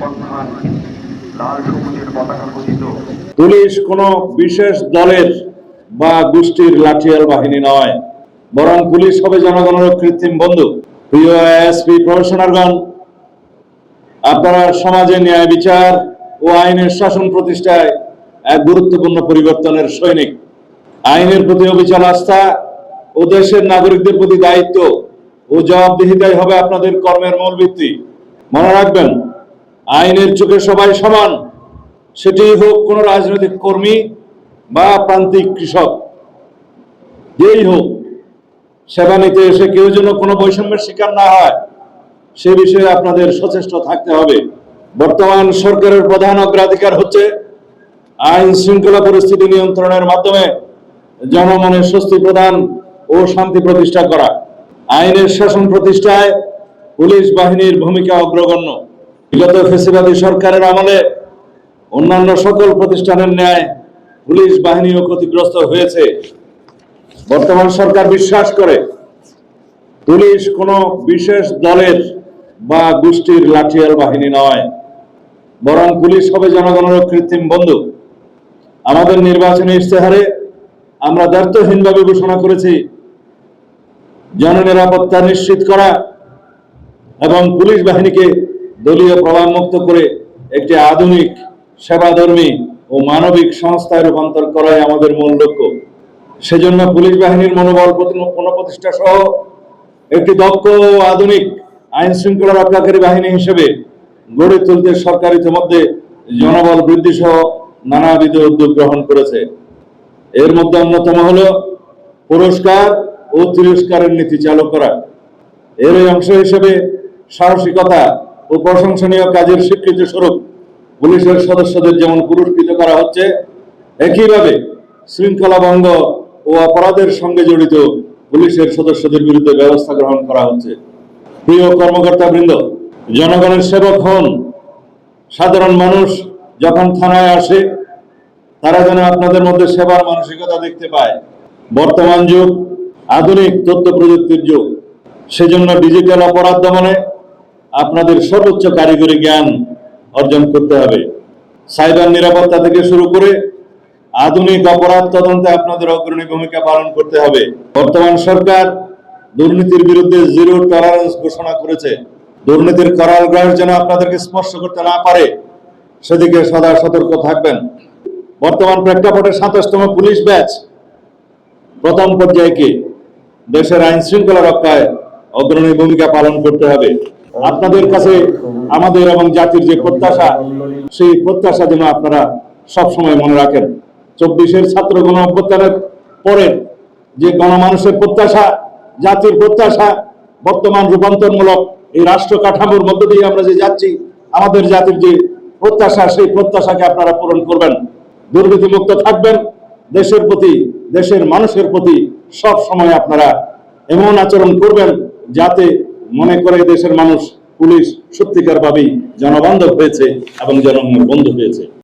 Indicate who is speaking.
Speaker 1: অভ্যুত্থান লাল সবুজের পতাকা খচিত
Speaker 2: পুলিশ কোনো বিশেষ দলের বা গোষ্ঠীর লাঠিয়াল বাহিনী নয়, বরং পুলিশ হবে জনগণের কৃত্রিম বন্ধু। প্রিয় এসপি প্রফেশনালগণ, আপনারা সমাজে ন্যায় বিচার ও আইনের শাসন প্রতিষ্ঠায় এক গুরুত্বপূর্ণ পরিবর্তনের সৈনিক। আইনের প্রতি অবিচল আস্থা ও দেশের নাগরিকদের প্রতি দায়িত্ব ও জবাবদিহিতাই হবে আপনাদের কর্মের মূল ভিত্তি। মনে রাখবেন, আইনের চোখে সবাই সমান, সেটি হোক কোনো রাজনৈতিক কর্মী বা প্রান্তিক কৃষক, যেই হোক। সেবা নিতে এসে কেউ যেন কোনো বৈষম্যের শিকার না হয়, সে বিষয়ে আপনাদের সচেষ্ট থাকতে হবে। বর্তমান সরকারের প্রধান অগ্রাধিকার হচ্ছে আইন শৃঙ্খলা পরিস্থিতি নিয়ন্ত্রণের মাধ্যমে জনমনে স্বস্তি প্রদান ও শান্তি প্রতিষ্ঠা করা। আইনের শাসন প্রতিষ্ঠায় পুলিশ বাহিনীর ভূমিকা অগ্রগণ্য। বিগত ফ্যাসিবাদী সরকারের আমলে অন্যান্য সকল প্রতিষ্ঠানের ন্যায় পুলিশ বাহিনীও ক্ষতিগ্রস্ত হয়েছে। বর্তমান সরকার বিশ্বাস করে পুলিশ কোনো বিশেষ দলের বা গোষ্ঠীর লাঠিয়াল বাহিনী নয়, বরং পুলিশ হবে জনগণের কৃত্রিম বন্ধু। আমাদের নির্বাচনী ইশতেহারে আমরা দায়িত্বহীনভাবে ঘোষণা করেছি জননিরাপত্তা নিশ্চিত করা এবং পুলিশ বাহিনীকে দলীয় প্রভাবমুক্ত করে একটি আধুনিক, সেবাধর্মী ও মানবিক সংস্থায় রূপান্তর করাই আমাদের মূল লক্ষ্য। সেজন্য পুলিশ বাহিনীর মনোবল পুনঃপ্রতিষ্ঠা সহ একটি দক্ষ ও আধুনিক আইন শৃঙ্খলা রক্ষাকারী বাহিনী হিসেবে গড়ে তুলতে সরকার ইতিমধ্যে জনবল বৃদ্ধি সহ নানাবিধ উদ্যোগ গ্রহণ করেছে। এর মধ্যে অন্যতম হল পুরস্কার ও তিরস্কারের নীতি চালু করা। এর অংশ হিসেবে সাহসিকতা ও প্রশংসনীয় কাজের স্বীকৃতি স্বরূপ পুলিশের সদস্যদের যেমন পুরস্কৃত করা হচ্ছে, একইভাবে শৃঙ্খলা ভঙ্গ ও অপরাধের সঙ্গে জড়িত পুলিশের সদস্যদের বিরুদ্ধে ব্যবস্থা গ্রহণ করা হচ্ছে। প্রিয় কর্মকর্তা বৃন্দ, জনগণের সেবক হন। সাধারণ মানুষ যখন থানায় আসে, তারা যেন আপনাদের মধ্যে সেবার মানসিকতা দেখতে পায়। বর্তমান যুগ আধুনিক তথ্য প্রযুক্তির যুগ, সেজন্য ডিজিটাল অপরাধ দমনে আপনাদের সর্বোচ্চ কারিগরি জ্ঞান অর্জন করতে হবে। সাইবার নিরাপত্তা থেকে শুরু করে আধুনিক অপরাধ তদন্তে আপনাদের অগ্রণী ভূমিকা পালন করতে হবে। বর্তমান সরকার দুর্নীতির বিরুদ্ধে জিরো টলারেন্স ঘোষণা করেছে। দুর্নীতির করাল গ্রাস যেন আপনাদেরকে স্পর্শ করতে না পারে, সেদিকে সদা সতর্ক থাকবেন। বর্তমান প্রেক্ষাপটে ২৭তম পুলিশ ব্যাচ প্রথম পর্যায়কে দেশের আইন শৃঙ্খলা রক্ষায় অগ্রণী ভূমিকা পালন করতে হবে। আপনাদের কাছে আমাদের এবং জাতির যে প্রত্যাশা, সেই প্রত্যাশা যেন আপনারা সবসময় মনে রাখেন। ২৪-এর ছাত্র গণ অভ্যুত্থানের পরে যে গণমানুষের প্রত্যাশা, জাতির প্রত্যাশা, বর্তমান রূপান্তরমূলক এই রাষ্ট্র কাঠামোর মধ্য দিয়ে আমরা যে যাচ্ছি, আমাদের জাতির যে প্রত্যাশা, সেই প্রত্যাশাকে আপনারা পূরণ করবেন। দুর্নীতিমুক্ত থাকবেন। দেশের প্রতি, দেশের মানুষের প্রতি সব সময় আপনারা এমন আচরণ করবেন যাতে মনে করে দেশের মানুষ পুলিশ সত্যিকার ভাবেই জনবান্ধব হয়েছে এবং জনগণের বন্ধু হয়েছে।